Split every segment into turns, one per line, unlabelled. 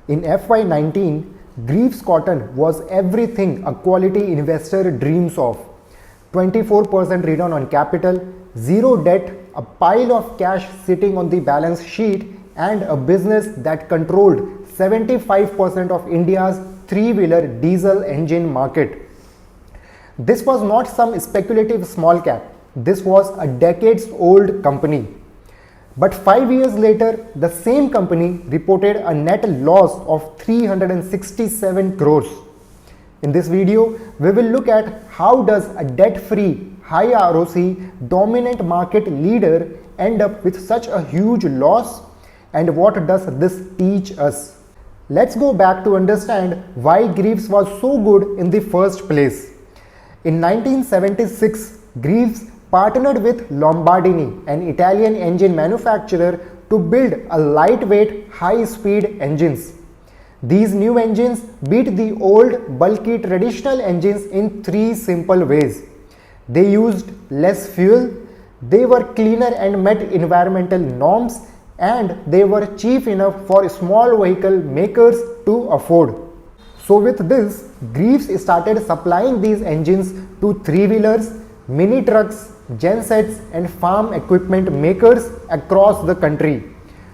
In FY19, Greaves Cotton was everything a quality investor dreams of. 24% return on capital, zero debt, a pile of cash sitting on the balance sheet, and a business that controlled 75% of India's three-wheeler diesel engine market. This was not some speculative small cap. This was a decades-old company. But 5 years later, the same company reported a net loss of 367 crores. In this video, we will look at how does a debt-free, high ROC, dominant market leader end up with such a huge loss, and what does this teach us. Let's go back to understand why Greaves was so good in the first place. In 1976, Greaves partnered with Lombardini, an Italian engine manufacturer, to build a lightweight, high-speed engines. These new engines beat the old, bulky traditional engines in three simple ways. They used less fuel, they were cleaner and met environmental norms, and they were cheap enough for small vehicle makers to afford. So with this, Greaves started supplying these engines to three-wheelers, mini trucks, gensets and farm equipment makers across the country.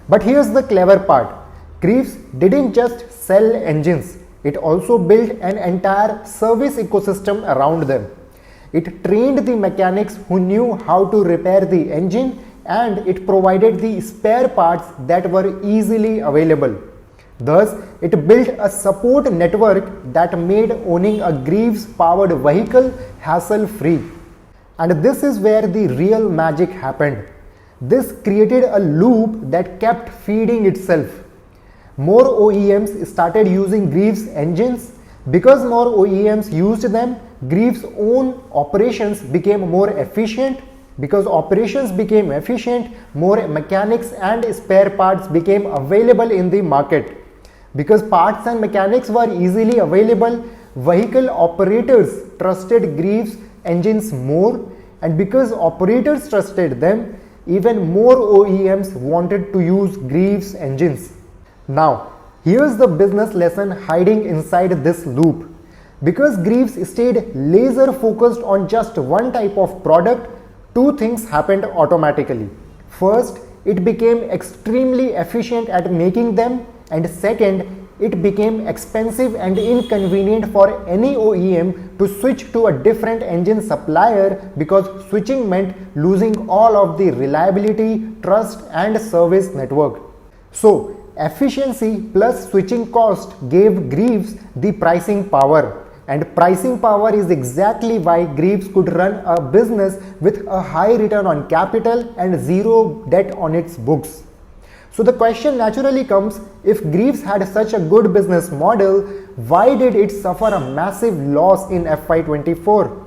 But here's the clever part. Greaves didn't just sell engines, it also built an entire service ecosystem around them. It trained the mechanics who knew how to repair the engine, and it provided the spare parts that were easily available. Thus, it built a support network that made owning a Greaves powered vehicle hassle-free. And this is where the real magic happened. This created a loop that kept feeding itself. More OEMs started using Greaves engines. Because more OEMs used them, Greaves' own operations became more efficient. Because operations became efficient, more mechanics and spare parts became available in the market. Because parts and mechanics were easily available, vehicle operators trusted Greaves engines more, and because operators trusted them, even more OEMs wanted to use Greaves engines. Now, here's the business lesson hiding inside this loop. Because Greaves stayed laser focused on just one type of product, two things happened automatically. First, it became extremely efficient at making them, and second, it became expensive and inconvenient for any OEM to switch to a different engine supplier, because switching meant losing all of the reliability, trust and service network. So, efficiency plus switching cost gave Greaves the pricing power. And pricing power is exactly why Greaves could run a business with a high return on capital and zero debt on its books. So the question naturally comes, if Greaves had such a good business model, why did it suffer a massive loss in FY24?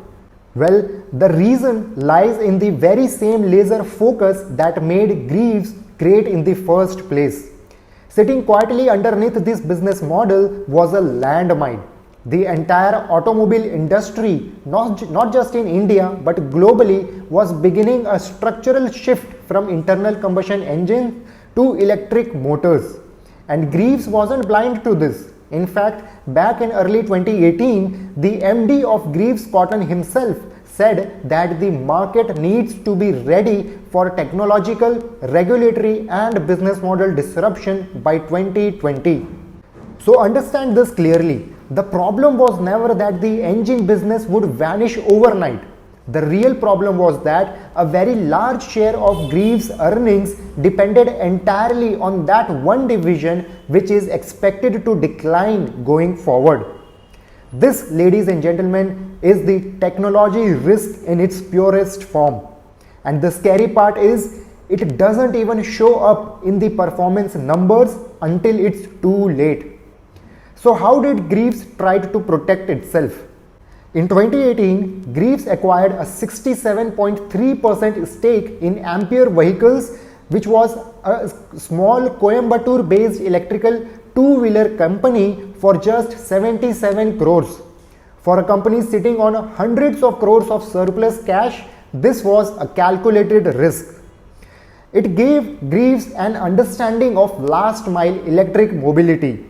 Well, the reason lies in the very same laser focus that made Greaves great in the first place. Sitting quietly underneath this business model was a landmine. The entire automobile industry, not just in India but globally, was beginning a structural shift from internal combustion engines to electric motors. And Greaves wasn't blind to this. In fact, back in early 2018, the MD of Greaves Cotton himself said that the market needs to be ready for technological, regulatory and business model disruption by 2020. So understand this clearly. The problem was never that the engine business would vanish overnight. The real problem was that a very large share of Greaves' earnings depended entirely on that one division, which is expected to decline going forward. This, ladies and gentlemen, is the technology risk in its purest form. And the scary part is, it doesn't even show up in the performance numbers until it's too late. So how did Greaves try to protect itself? In 2018, Greaves acquired a 67.3% stake in Ampere Vehicles, which was a small Coimbatore-based electrical two-wheeler company, for just 77 crores. For a company sitting on hundreds of crores of surplus cash, this was a calculated risk. It gave Greaves an understanding of last-mile electric mobility.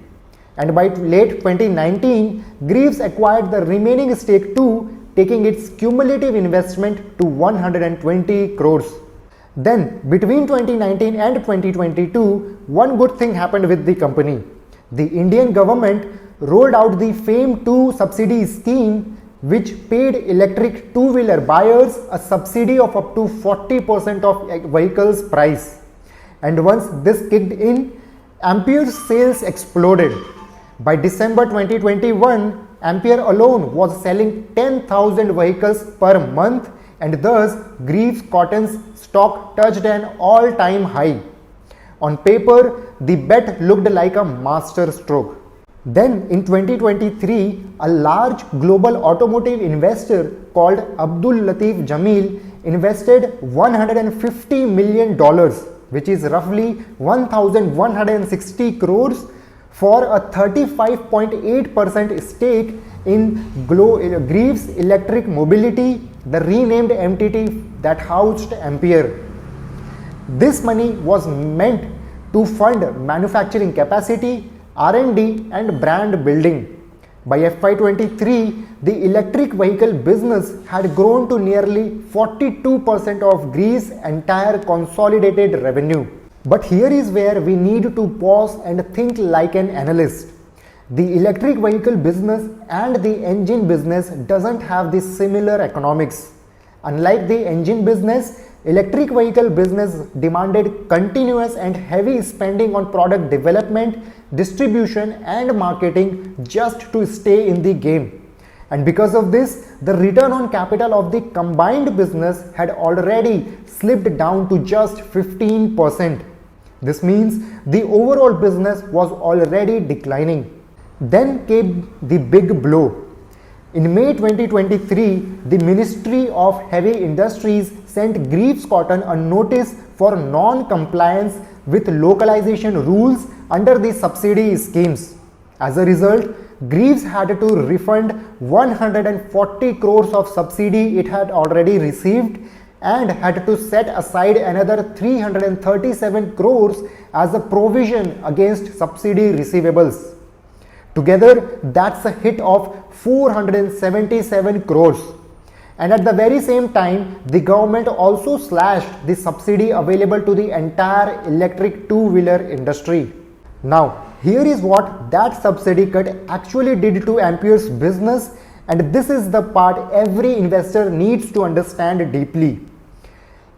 And by late 2019, Greaves acquired the remaining stake too, taking its cumulative investment to 120 crores. Then, between 2019 and 2022, one good thing happened with the company. The Indian government rolled out the FAME 2 subsidy scheme, which paid electric two-wheeler buyers a subsidy of up to 40% of vehicles' price. And once this kicked in, Ampere's sales exploded. By December 2021, Ampere alone was selling 10,000 vehicles per month, and thus Greaves Cotton's stock touched an all-time high. On paper, the bet looked like a master stroke. Then in 2023, a large global automotive investor called Abdul Latif Jameel invested $150 million, which is roughly 1,160 crores, for a 35.8% stake in Greaves Electric Mobility, the renamed entity that housed Ampere. This money was meant to fund manufacturing capacity, R&D and brand building. By FY23, the electric vehicle business had grown to nearly 42% of Greaves' entire consolidated revenue. But here is where we need to pause and think like an analyst. The electric vehicle business and the engine business doesn't have the similar economics. Unlike the engine business, electric vehicle business demanded continuous and heavy spending on product development, distribution and marketing just to stay in the game. And because of this, the return on capital of the combined business had already slipped down to just 15%. This means the overall business was already declining. Then came the big blow. In May 2023, the Ministry of Heavy Industries sent Greaves Cotton a notice for non-compliance with localization rules under the subsidy schemes. As a result, Greaves had to refund 140 crores of subsidy it had already received and had to set aside another 337 crores as a provision against subsidy receivables. Together, that's a hit of 477 crores. And at the very same time, the government also slashed the subsidy available to the entire electric two-wheeler industry. Now, here is what that subsidy cut actually did to Ampere's business, and this is the part every investor needs to understand deeply.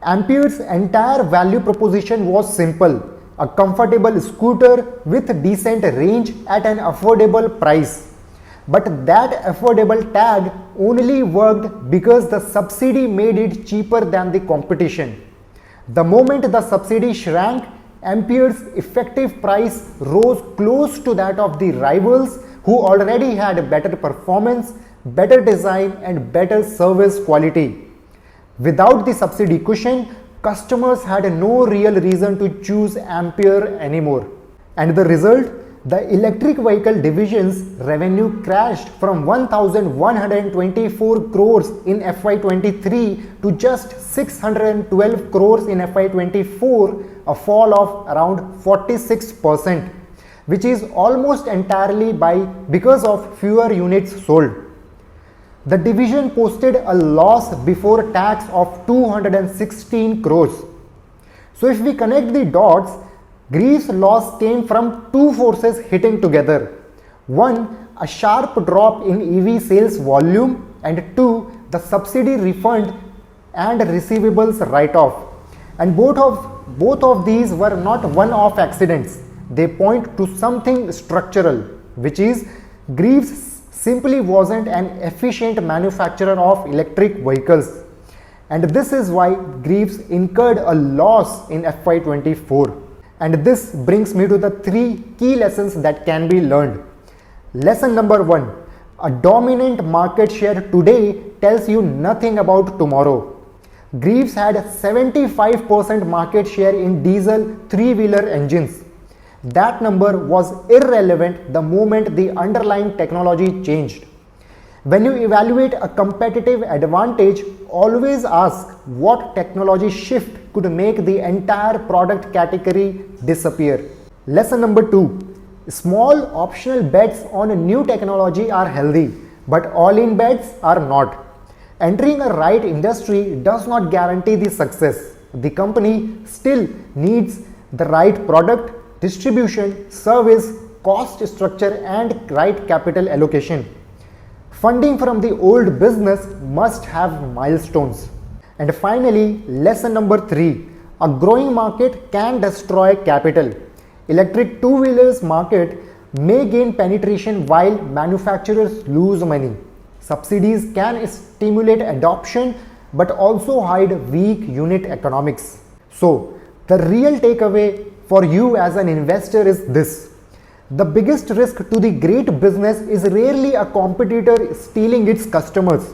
Ampere's entire value proposition was simple: a comfortable scooter with decent range at an affordable price. But that affordable tag only worked because the subsidy made it cheaper than the competition. The moment the subsidy shrank, Ampere's effective price rose close to that of the rivals who already had better performance, better design and better service quality. Without the subsidy cushion, customers had no real reason to choose Ampere anymore. And the result? The electric vehicle division's revenue crashed from 1,124 crores in FY23 to just 612 crores in FY24, a fall of around 46%, which is almost entirely because of fewer units sold. The division posted a loss before tax of 216 crores. So if we connect the dots, Greaves' loss came from two forces hitting together. One, a sharp drop in EV sales volume, and two, the subsidy refund and receivables write-off. And both of these were not one-off accidents. They point to something structural, which is Greaves simply wasn't an efficient manufacturer of electric vehicles. And this is why Greaves incurred a loss in FY24. And this brings me to the three key lessons that can be learned. Lesson number 1. A dominant market share today tells you nothing about tomorrow. Greaves had 75% market share in diesel three-wheeler engines. That number was irrelevant the moment the underlying technology changed. When you evaluate a competitive advantage, always ask what technology shift could make the entire product category disappear. Lesson number 2. Small optional bets on a new technology are healthy, but all-in bets are not. Entering a right industry does not guarantee the success. The company still needs the right product, distribution, service, cost structure, and right capital allocation. Funding from the old business must have milestones. And finally, lesson number 3. A growing market can destroy capital. Electric two-wheelers market may gain penetration while manufacturers lose money. Subsidies can stimulate adoption but also hide weak unit economics. So, the real takeaway for you as an investor is this. The biggest risk to the great business is rarely a competitor stealing its customers.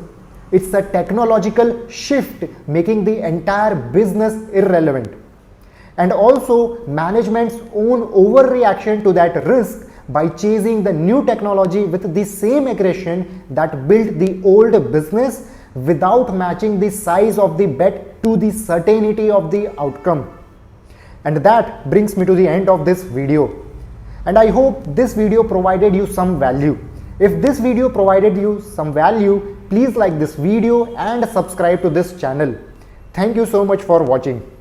It's a technological shift making the entire business irrelevant. And also management's own overreaction to that risk by chasing the new technology with the same aggression that built the old business without matching the size of the bet to the certainty of the outcome. And that brings me to the end of this video. And I hope this video provided you some value. If this video provided you some value, please like this video and subscribe to this channel. Thank you so much for watching.